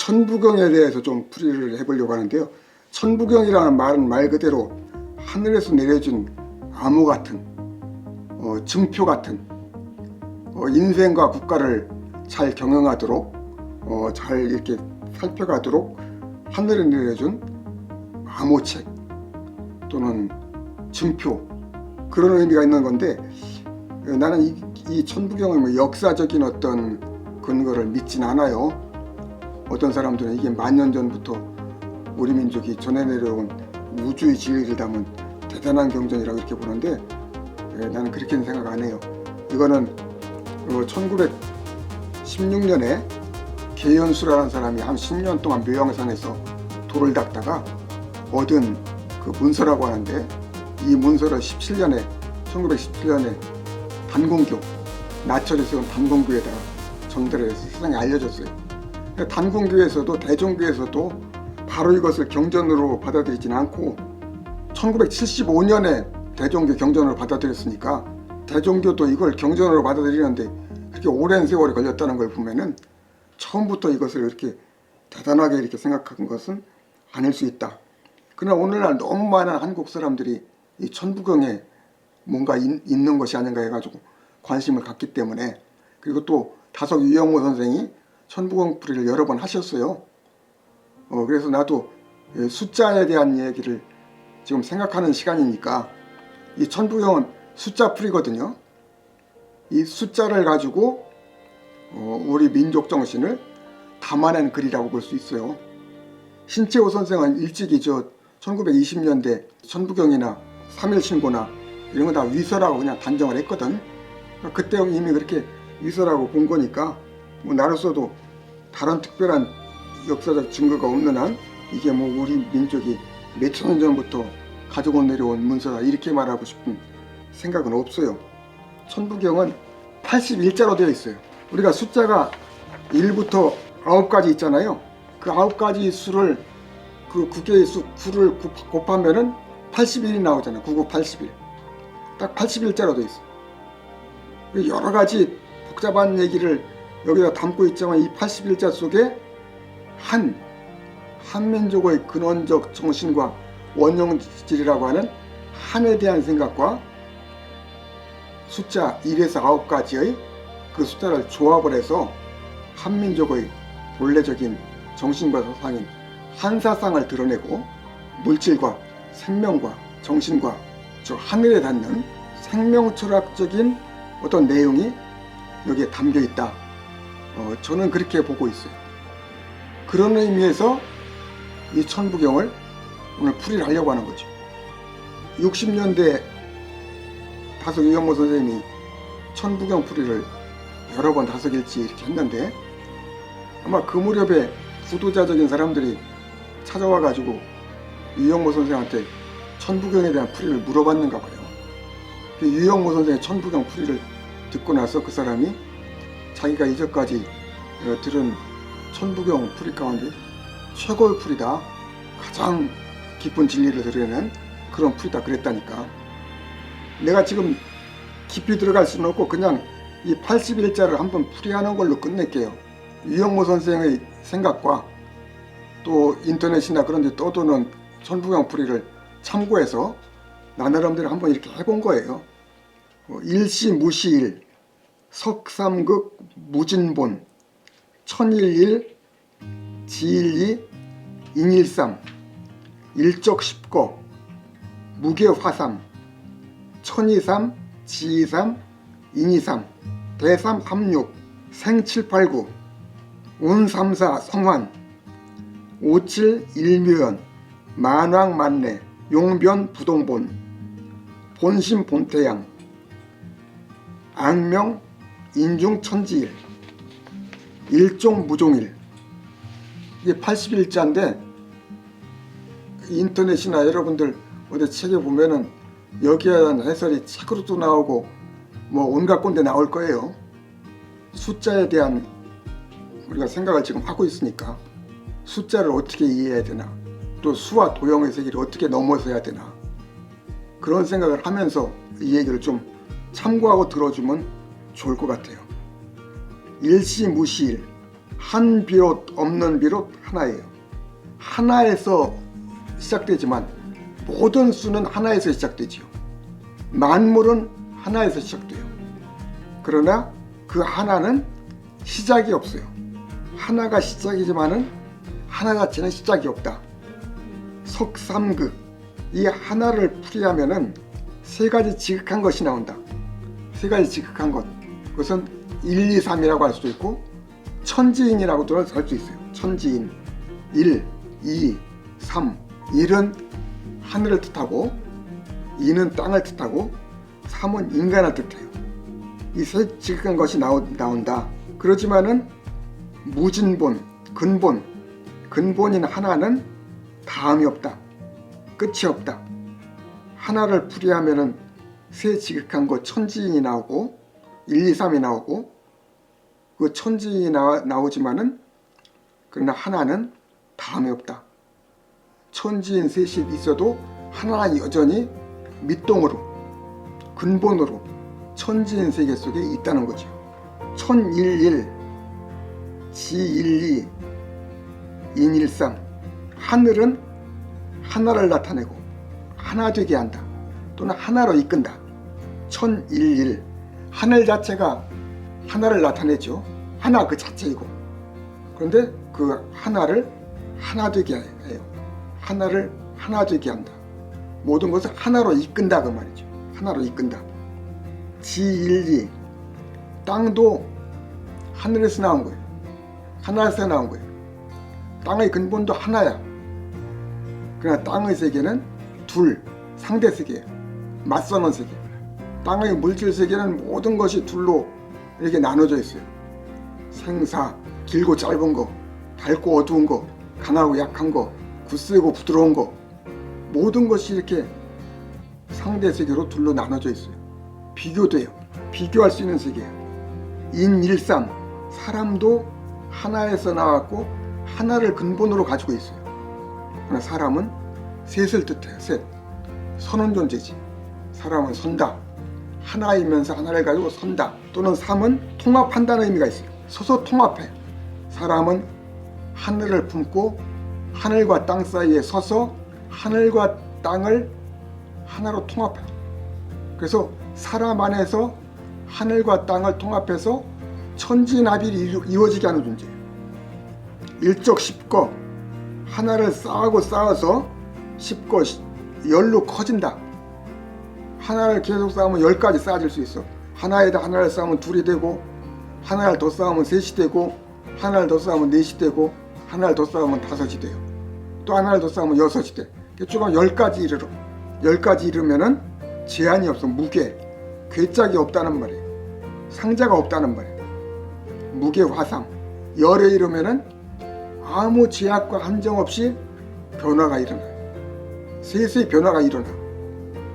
천부경에 대해서 좀 풀이를 해보려고 하는데요. 천부경이라는 말은 말 그대로 하늘에서 내려준 암호 같은 증표 같은 인생과 국가를 잘 경영하도록 잘 이렇게 살펴가도록 하늘에 내려준 암호책 또는 증표, 그런 의미가 있는 건데, 나는 이 천부경의 뭐 역사적인 어떤 근거를 믿진 않아요. 어떤 사람들은 이게 만년 전부터 우리 민족이 전해 내려온 우주의 진리를 담은 대단한 경전이라고 이렇게 보는데, 나는 그렇게는 생각 안 해요. 이거는 1916년에 계연수라는 사람이 한 10년 동안 묘양산에서 돌을 닦다가 얻은 그 문서라고 하는데, 이 문서를 1917년에 단공교, 나철이 세운 단공교에다가 정달을 해서 세상에 알려줬어요. 단공교에서도 대종교에서도 바로 이것을 경전으로 받아들이진 않고 1975년에 대종교 경전으로 받아들였으니까 대종교도 이걸 경전으로 받아들이는데 그렇게 오랜 세월이 걸렸다는 걸 보면은 처음부터 이것을 이렇게 대단하게 이렇게 생각한 것은 아닐 수 있다. 그러나 오늘날 너무 많은 한국 사람들이 이 천부경에 뭔가 있는 것이 아닌가 해가지고 관심을 갖기 때문에, 그리고 또 다석 유영모 선생이 천부경 풀이를 여러 번 하셨어요. 그래서 나도 숫자에 대한 얘기를 지금 생각하는 시간이니까, 이 천부경은 숫자 풀이거든요. 이 숫자를 가지고 우리 민족 정신을 담아낸 글이라고 볼 수 있어요. 신채호 선생은 일찍이 1920년대 천부경이나 3.1신고나 이런 거 다 위서라고 그냥 단정을 했거든. 그때 이미 그렇게 위서라고 본 거니까 뭐 나로서도 다른 특별한 역사적 증거가 없는 한 이게 뭐 우리 민족이 몇천 년 전부터 가지고 내려온 문서다 이렇게 말하고 싶은 생각은 없어요. 천부경은 81자로 되어 있어요. 우리가 숫자가 1부터 9까지 있잖아요. 그 9가지 수를, 그 9개의 수 9를 곱하면은 81이 나오잖아요. 99, 81. 딱 81자로 되어 있어요. 여러 가지 복잡한 얘기를 여기다 담고 있지만 이 81자 속에 한민족의 근원적 정신과 원형질이라고 하는 한에 대한 생각과 숫자 1에서 9까지의 그 숫자를 조합을 해서 한민족의 본래적인 정신과 사상인 한사상을 드러내고 물질과 생명과 정신과 저 하늘에 닿는 생명철학적인 어떤 내용이 여기에 담겨 있다. 저는 그렇게 보고 있어요. 그런 의미에서 이 천부경을 오늘 풀이를 하려고 하는 거죠. 60년대 다석 유영모 선생님이 천부경 풀이를 여러 번 다석일지 이렇게 했는데, 아마 그 무렵에 구도자적인 사람들이 찾아와 가지고 유영모 선생한테 천부경에 대한 풀이를 물어봤는가 봐요. 유영모 선생의 천부경 풀이를 듣고 나서 그 사람이 자기가 이전까지 들은 천부경 풀이 가운데 최고의 풀이다, 가장 깊은 진리를 드러내는 그런 풀이다 그랬다니까. 내가 지금 깊이 들어갈 수는 없고 그냥 이 81자를 한번 풀이하는 걸로 끝낼게요. 유영모 선생의 생각과 또 인터넷이나 그런 데 떠도는 천부경 풀이를 참고해서 나 나름대로 한번 이렇게 해본 거예요. 일시무시일, 석삼극 무진본, 천일일, 지일이, 인일삼, 일적십거, 무게화삼, 천이삼, 지이삼, 인이삼, 대삼, 삼육, 생칠팔구, 운삼사, 성환, 오칠, 일묘연, 만왕, 만내, 용변, 부동본, 본심, 본태양, 악명, 인중, 천지일, 일종, 무종일. 이게 81자인데 인터넷이나 여러분들 어디 책에 보면은 여기에 대한 해설이 책으로도 나오고 뭐 온갖 건데 나올 거예요. 숫자에 대한 우리가 생각을 지금 하고 있으니까 숫자를 어떻게 이해해야 되나, 또 수와 도형의 세계를 어떻게 넘어서야 되나, 그런 생각을 하면서 이 얘기를 좀 참고하고 들어주면 좋을 것 같아요. 일시무시일, 한 비롯 없는 비롯 하나예요. 하나에서 시작되지만 모든 수는 하나에서 시작되지요. 만물은 하나에서 시작돼요. 그러나 그 하나는 시작이 없어요. 하나가 시작이지만은 하나 자체는 시작이 없다. 석삼극, 이 하나를 풀이하면은 세 가지 지극한 것이 나온다. 세 가지 지극한 것, 그것은 1, 2, 3이라고 할 수도 있고 천지인이라고도 할 수 있어요. 천지인 1, 2, 3. 1은 하늘을 뜻하고 2는 땅을 뜻하고 3은 인간을 뜻해요. 이 세 지극한 것이 나온다. 그렇지만은 무진본, 근본인 하나는 다음이 없다. 끝이 없다. 하나를 풀이하면은 세 지극한 것 천지인이 나오고 1, 2, 3이 나오고 그 천지인이 나오지만은 그러나 하나는 다음이 없다. 천지인 셋이 있어도 하나는 여전히 밑동으로 근본으로 천지인 세계 속에 있다는 거죠. 천일일, 지일이, 인일삼. 하늘은 하나를 나타내고 하나 되게 한다. 또는 하나로 이끈다. 천일일. 하늘 자체가 하나를 나타내죠. 하나 그 자체이고. 그런데 그 하나를 하나 되게 해요. 하나를 하나 되게 한다. 모든 것을 하나로 이끈다 그 말이죠. 하나로 이끈다. 지일리. 땅도 하늘에서 나온 거예요. 하나에서 나온 거예요. 땅의 근본도 하나야. 그러나 땅의 세계는 둘, 상대 세계예요. 맞서는 세계. 땅의 물질 세계는 모든 것이 둘로 이렇게 나눠져 있어요. 생사, 길고 짧은 거, 밝고 어두운 거, 강하고 약한 거, 굳세고 부드러운 거, 모든 것이 이렇게 상대 세계로 둘로 나눠져 있어요. 비교돼요. 비교할 수 있는 세계예요. 인일삼. 사람도 하나에서 나왔고 하나를 근본으로 가지고 있어요. 그러나 사람은 셋을 뜻해요. 셋. 서는 존재지. 사람은 선다. 하나이면서 하나를 가지고 선다. 또는 삼은 통합한다는 의미가 있어요. 서서 통합해. 사람은 하늘을 품고 하늘과 땅 사이에 서서 하늘과 땅을 하나로 통합해요. 그래서 사람 안에서 하늘과 땅을 통합해서 천지나비를 이루어지게 하는 존재예요. 일적십거. 하나를 쌓아서 십거 열로 커진다. 하나를 계속 쌓으면 10가지 쌓아질 수 있어. 하나에다 하나를 쌓으면 둘이 되고, 하나를 더 쌓으면 셋이 되고, 하나를 더 쌓으면 넷이 되고, 하나를 더 쌓으면 다섯이 돼요. 또 하나를 더 쌓으면 여섯이 돼. 쭉 10가지 이르러. 10가지 이르면은 제한이 없어. 무게, 괴짝이 없다는 말이에요. 상자가 없다는 말이에요. 무게 화상. 열에 이르면은 아무 제약과 한정 없이 변화가 일어나요. 셋의 변화가 일어나.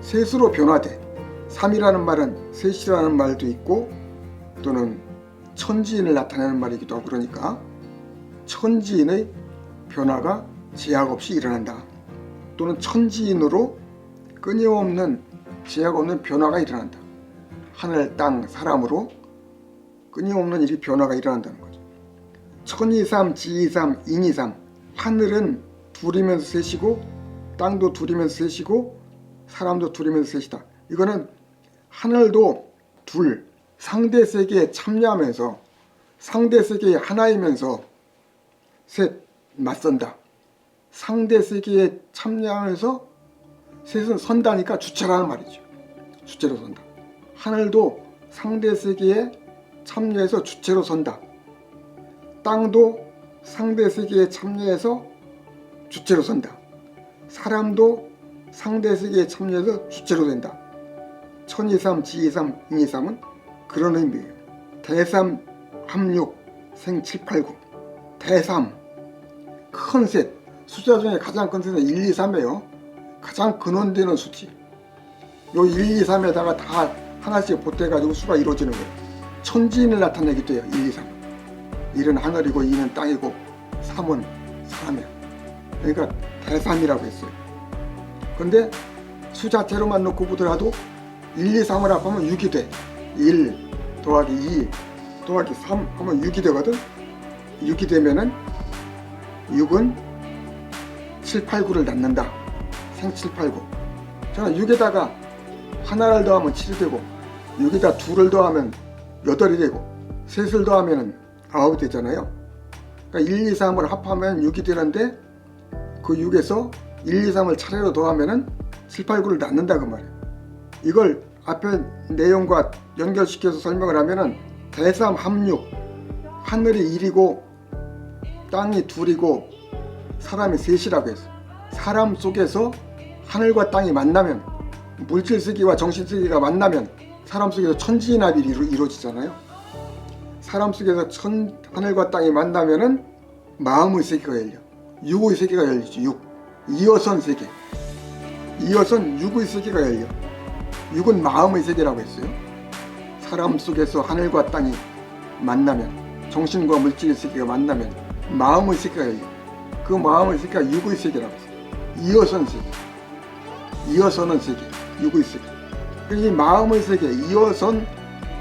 셋으로 변화돼. 3이라는 말은 셋이라는 말도 있고 또는 천지인을 나타내는 말이기도 하고, 그러니까 천지인의 변화가 제약 없이 일어난다. 또는 천지인으로 끊임없는 제약 없는 변화가 일어난다. 하늘, 땅, 사람으로 끊임없는 이 변화가 일어난다는 거죠. 천이삼, 지이삼, 인이삼. 하늘은 둘이면서 셋이고 땅도 둘이면서 셋이고 사람도 둘이면서 셋이다. 이거는 하늘도 둘, 상대 세계에 참여하면서 상대 세계의 하나이면서 셋, 맞선다. 상대 세계에 참여하면서 셋은 선다니까 주체라는 말이죠. 주체로 선다. 하늘도 상대 세계에 참여해서 주체로 선다. 땅도 상대 세계에 참여해서 주체로 선다. 사람도 상대 세계에 참여해서 주체로 된다. 천이삼, 지이삼, 인이삼은 그런 의미예요. 대삼, 합육, 생, 7, 8, 9. 대삼, 큰 셋. 숫자 중에 가장 큰 셋은 1, 2, 3이에요. 가장 근원되는 수치. 요 1, 2, 3에다가 다 하나씩 보태가지고 수가 이루어지는 거예요. 천지인을 나타내기도 해요. 1, 2, 3. 1은 하늘이고 2는 땅이고 3은 사람이야. 그러니까 대삼이라고 했어요. 근데 수 자체로만 놓고 보더라도 1, 2, 3을 합하면 6이 돼. 1 더하기 2 더하기 3 하면 6이 되거든. 6이 되면은 6은 7, 8, 9를 낳는다. 생 7, 8, 9. 저는 6에다가 하나를 더하면 7이 되고 6에다 2를 더하면 8이 되고 3을 더하면 9이 되잖아요. 그러니까 1, 2, 3을 합하면 6이 되는데 그 6에서 1, 2, 3을 차례로 더하면은 7, 8, 9를 낳는다 그 말이에요. 이걸 앞에 내용과 연결시켜서 설명을 하면은 대삼 합육, 하늘이 1이고 땅이 2이고 사람이 3이라고 했어요. 사람 속에서 하늘과 땅이 만나면, 물질 세계와 정신 세계가 만나면 사람 속에서 천지인합이 이루어지잖아요. 사람 속에서 하늘과 땅이 만나면은 마음의 세계가 열려. 육의 세계가 열리죠. 6. 이어선 세계. 이어선 육의 세계가 열려. 6은 마음의 세계라고 했어요. 사람 속에서 하늘과 땅이 만나면, 정신과 물질의 세계가 만나면 마음의 세계가 열려. 그 마음의 세계가 육의 세계라고 했어요. 이어선 세계. 이어서는 세계. 육의 세계. 이 마음의 세계, 이어선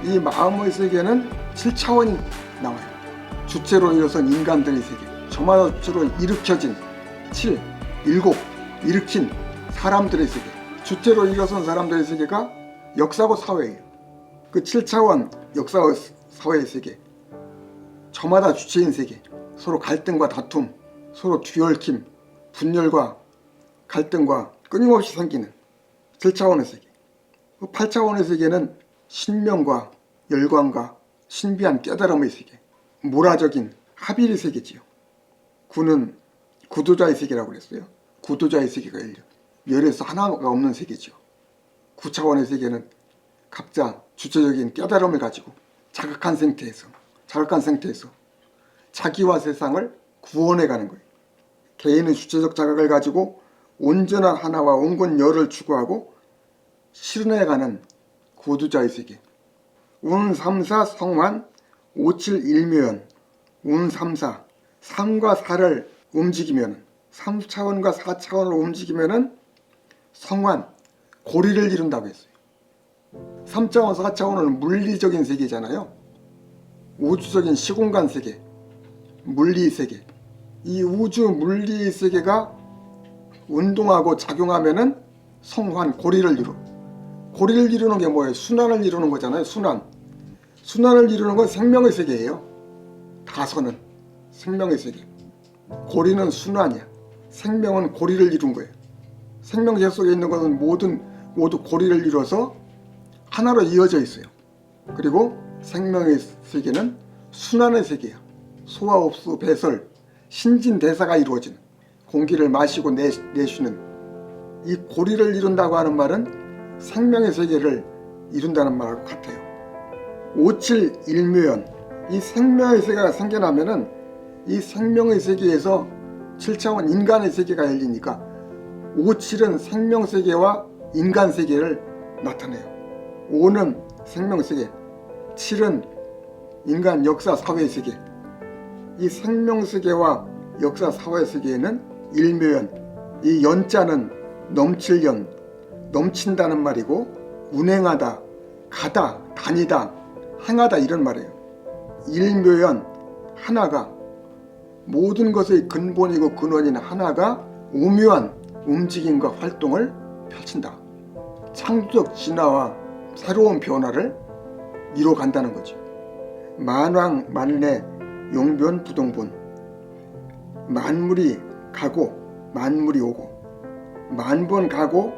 이 마음의 세계는 7차원이 나와요. 주체로 이어선 인간들의 세계. 저마다 주체로 일으켜진 7, 7, 일으킨 사람들의 세계. 주체로 일어선 사람들의 세계가 역사고 사회예요. 그 7차원 역사와 사회의 세계, 저마다 주체인 세계, 서로 갈등과 다툼, 서로 뒤얽힘, 분열과 갈등과 끊임없이 생기는 7차원의 세계. 8차원의 세계는 신명과 열광과 신비한 깨달음의 세계, 모라적인 합일의 세계지요. 9는 구도자의 세계라고 그랬어요. 구도자의 세계가 열려. 열에서 하나가 없는 세계죠. 9차원의 세계는 각자 주체적인 깨달음을 가지고 자각한 상태에서 자기와 세상을 구원해 가는 거예요. 개인의 주체적 자각을 가지고 온전한 하나와 온건 열을 추구하고 실현해 가는 구도자의 세계. 운 3사 성환 5, 7 일묘연. 운 3사 3과 4를 움직이면, 3차원과 4차원을 움직이면은 성환, 고리를 이룬다고 했어요. 3차원, 4차원은 물리적인 세계잖아요. 우주적인 시공간 세계, 물리 세계. 이 우주 물리 세계가 운동하고 작용하면은 성환, 고리를 이루. 고리를 이루는 게 뭐예요? 순환을 이루는 거잖아요. 순환을 이루는 건 생명의 세계예요. 다선은 생명의 세계. 고리는 순환이야. 생명은 고리를 이룬 거예요. 생명체 속에 있는 것은 모두 고리를 이뤄서 하나로 이어져 있어요. 그리고 생명의 세계는 순환의 세계야. 소화, 흡수, 배설, 신진대사가 이루어지는, 공기를 마시고 내쉬는 이 고리를 이룬다고 하는 말은 생명의 세계를 이룬다는 말과 같아요. 5, 7 일묘연. 이 생명의 세계가 생겨나면은 이 생명의 세계에서 7차원 인간의 세계가 열리니까 5, 7은 생명세계와 인간세계를 나타내요. 5는 생명세계, 7은 인간 역사 사회세계. 이 생명세계와 역사 사회세계에는 일묘연, 이 연자는 넘칠연, 넘친다는 말이고, 운행하다, 가다, 다니다, 행하다 이런 말이에요. 일묘연, 하나가, 모든 것의 근본이고 근원인 하나가 오묘한 움직임과 활동을 펼친다. 창조적 진화와 새로운 변화를 이뤄간다는 거죠. 만왕 만내 용변 부동본. 만물이 가고 만물이 오고, 만번 가고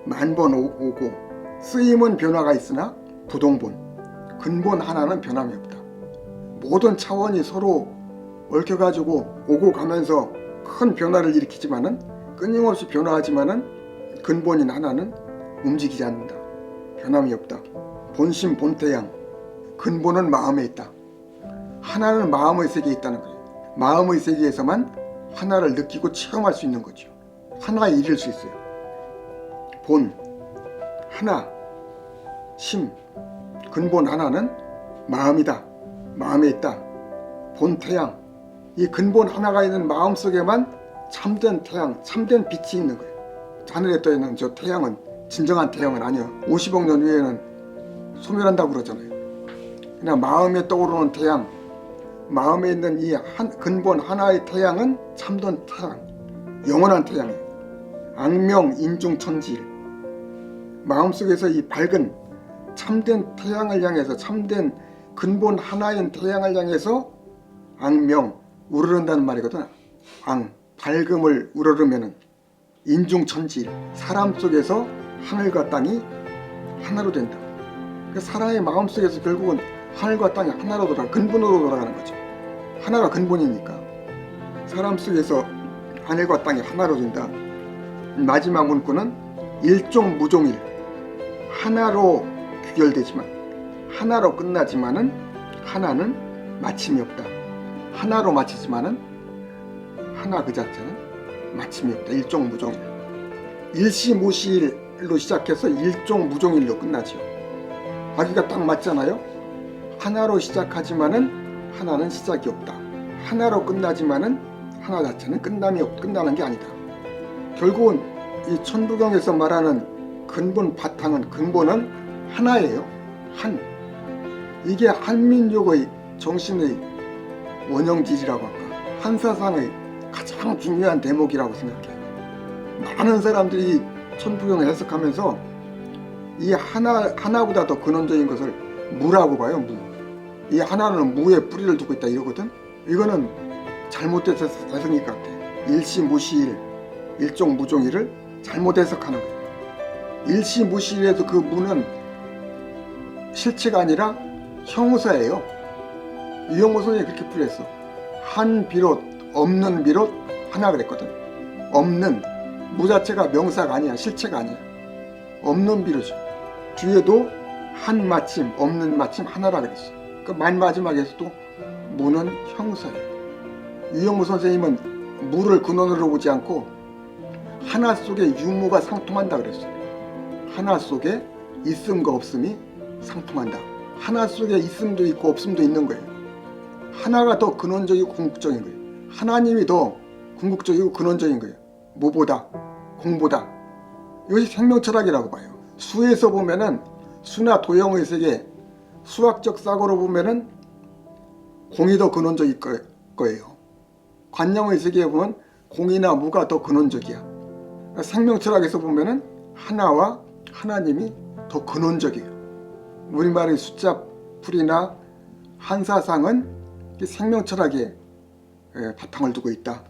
만번 오고, 쓰임은 변화가 있으나 부동본, 근본 하나는 변함이 없다. 모든 차원이 서로 얽혀가지고 오고 가면서 큰 변화를 일으키지만은, 끊임없이 변화하지만은 근본인 하나는 움직이지 않는다. 변함이 없다. 본심 본태양, 근본은 마음에 있다. 하나는 마음의 세계에 있다는 거예요. 마음의 세계에서만 하나를 느끼고 체험할 수 있는 거죠. 하나에 이를 수 있어요. 본, 하나, 심, 근본 하나는 마음이다. 마음에 있다. 본태양, 이 근본 하나가 있는 마음 속에만 참된 태양, 참된 빛이 있는 거예요. 하늘에 떠 있는 저 태양은 진정한 태양은 아니에요. 50억 년 후에는 소멸한다고 그러잖아요. 그냥 마음에 떠오르는 태양, 마음에 있는 이 근본 하나의 태양은 참된 태양, 영원한 태양이에요. 악명 인중천지일. 마음속에서 이 밝은 참된 태양을 향해서, 참된 근본 하나인 태양을 향해서 악명 우러른다는 말이거든. 밝음을 우러르면은 인중천지일, 사람 속에서 하늘과 땅이 하나로 된다. 그 사람의 마음 속에서 결국은 하늘과 땅이 하나로 근본으로 돌아가는 거죠. 하나가 근본이니까 사람 속에서 하늘과 땅이 하나로 된다. 마지막 문구는 일종무종일, 하나로 귀결되지만, 하나로 끝나지만은 하나는 마침이 없다. 하나로 마치지만은 하나 그 자체는 마침이 없다. 일종무종일. 일시무시일로 시작해서 일종무종일로 끝나죠. 아기가 딱 맞잖아요. 하나로 시작하지만은 하나는 시작이 없다. 하나로 끝나지만은 하나 자체는 끝나는 게 아니다. 결국은 이 천부경에서 말하는 근본은 하나예요. 이게 한민족의 정신의 원형질이라고 할까, 한사상의 가장 중요한 대목이라고 생각해요. 많은 사람들이 천부경을 해석하면서 이 하나보다 더 근원적인 것을 무라고 봐요. 무. 이 하나는 무에 뿌리를 두고 있다 이러거든. 이거는 잘못된 해석인 것 같아. 일시무시일, 일종무종일을 잘못 해석하는 거예요. 일시무시일에서 그 무는 실체가 아니라 형용사예요. 이영호 선생님이 그렇게 풀이했어. 한 비롯, 없는 비롯 하나 그랬거든. 없는, 무 자체가 명사가 아니야, 실체가 아니야. 없는 비롯이죠. 뒤에도 한 마침, 없는 마침 하나라 그랬어. 그 맨 마지막에서도 무는 형용사예요. 이영호 선생님은 무를 근원으로 보지 않고 하나 속에 유무가 상통한다 그랬어요. 하나 속에 있음과 없음이 상통한다. 하나 속에 있음도 있고 없음도 있는 거예요. 하나가 더 근원적이고 궁극적인 거예요. 하나님이 더 궁극적이고 근원적인 거예요. 무보다, 공보다. 이것이 생명철학이라고 봐요. 수에서 보면은, 수나 도형의 세계, 수학적 사고로 보면은 공이 더 근원적일 거예요. 관념의 세계에 보면 공이나 무가 더 근원적이야. 생명철학에서 보면은 하나와 하나님이 더 근원적이에요. 우리말의 숫자풀이나 한사상은 생명철학에 바탕을 두고 있다.